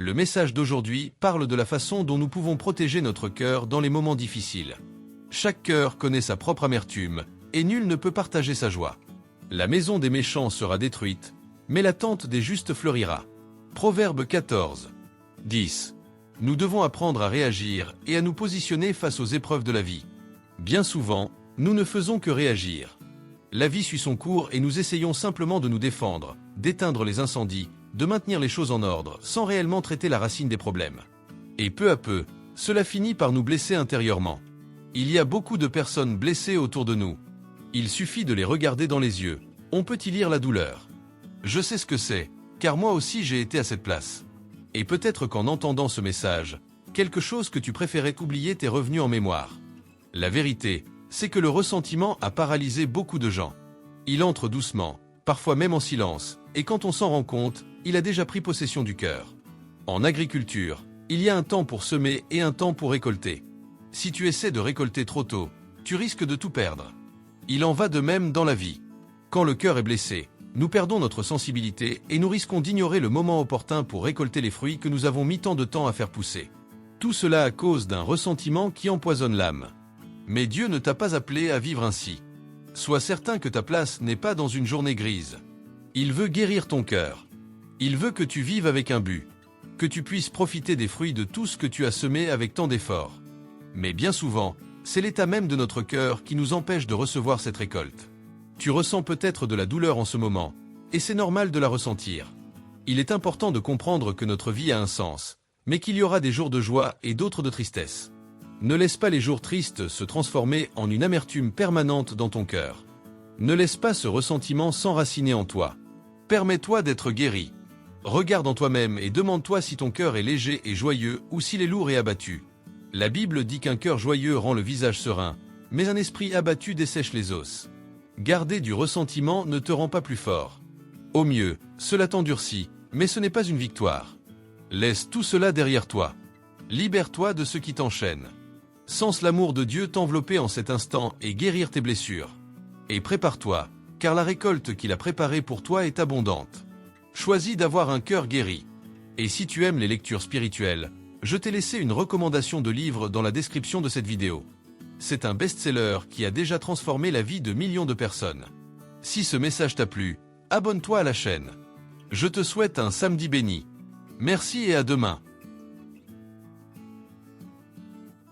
Le message d'aujourd'hui parle de la façon dont nous pouvons protéger notre cœur dans les moments difficiles. Chaque cœur connaît sa propre amertume, et nul ne peut partager sa joie. La maison des méchants sera détruite, mais la tente des justes fleurira. Proverbe 14, 10. Nous devons apprendre à réagir et à nous positionner face aux épreuves de la vie. Bien souvent, nous ne faisons que réagir. La vie suit son cours et nous essayons simplement de nous défendre, d'éteindre les incendies, de maintenir les choses en ordre, sans réellement traiter la racine des problèmes. Et peu à peu, cela finit par nous blesser intérieurement. Il y a beaucoup de personnes blessées autour de nous. Il suffit de les regarder dans les yeux. On peut y lire la douleur. Je sais ce que c'est, car moi aussi j'ai été à cette place. Et peut-être qu'en entendant ce message, quelque chose que tu préférais oublier t'est revenu en mémoire. La vérité, c'est que le ressentiment a paralysé beaucoup de gens. Il entre doucement, parfois même en silence, et quand on s'en rend compte, il a déjà pris possession du cœur. En agriculture, il y a un temps pour semer et un temps pour récolter. Si tu essaies de récolter trop tôt, tu risques de tout perdre. Il en va de même dans la vie. Quand le cœur est blessé, nous perdons notre sensibilité et nous risquons d'ignorer le moment opportun pour récolter les fruits que nous avons mis tant de temps à faire pousser. Tout cela à cause d'un ressentiment qui empoisonne l'âme. Mais Dieu ne t'a pas appelé à vivre ainsi. Sois certain que ta place n'est pas dans une journée grise. Il veut guérir ton cœur. Il veut que tu vives avec un but, que tu puisses profiter des fruits de tout ce que tu as semé avec tant d'efforts. Mais bien souvent, c'est l'état même de notre cœur qui nous empêche de recevoir cette récolte. Tu ressens peut-être de la douleur en ce moment, et c'est normal de la ressentir. Il est important de comprendre que notre vie a un sens, mais qu'il y aura des jours de joie et d'autres de tristesse. Ne laisse pas les jours tristes se transformer en une amertume permanente dans ton cœur. Ne laisse pas ce ressentiment s'enraciner en toi. Permets-toi d'être guéri. Regarde en toi-même et demande-toi si ton cœur est léger et joyeux ou s'il est lourd et abattu. La Bible dit qu'un cœur joyeux rend le visage serein, mais un esprit abattu dessèche les os. Garder du ressentiment ne te rend pas plus fort. Au mieux, cela t'endurcit, mais ce n'est pas une victoire. Laisse tout cela derrière toi. Libère-toi de ce qui t'enchaîne. Sens l'amour de Dieu t'envelopper en cet instant et guérir tes blessures. Et prépare-toi, car la récolte qu'il a préparée pour toi est abondante. Choisis d'avoir un cœur guéri. Et si tu aimes les lectures spirituelles, je t'ai laissé une recommandation de livre dans la description de cette vidéo. C'est un best-seller qui a déjà transformé la vie de millions de personnes. Si ce message t'a plu, abonne-toi à la chaîne. Je te souhaite un samedi béni. Merci et à demain.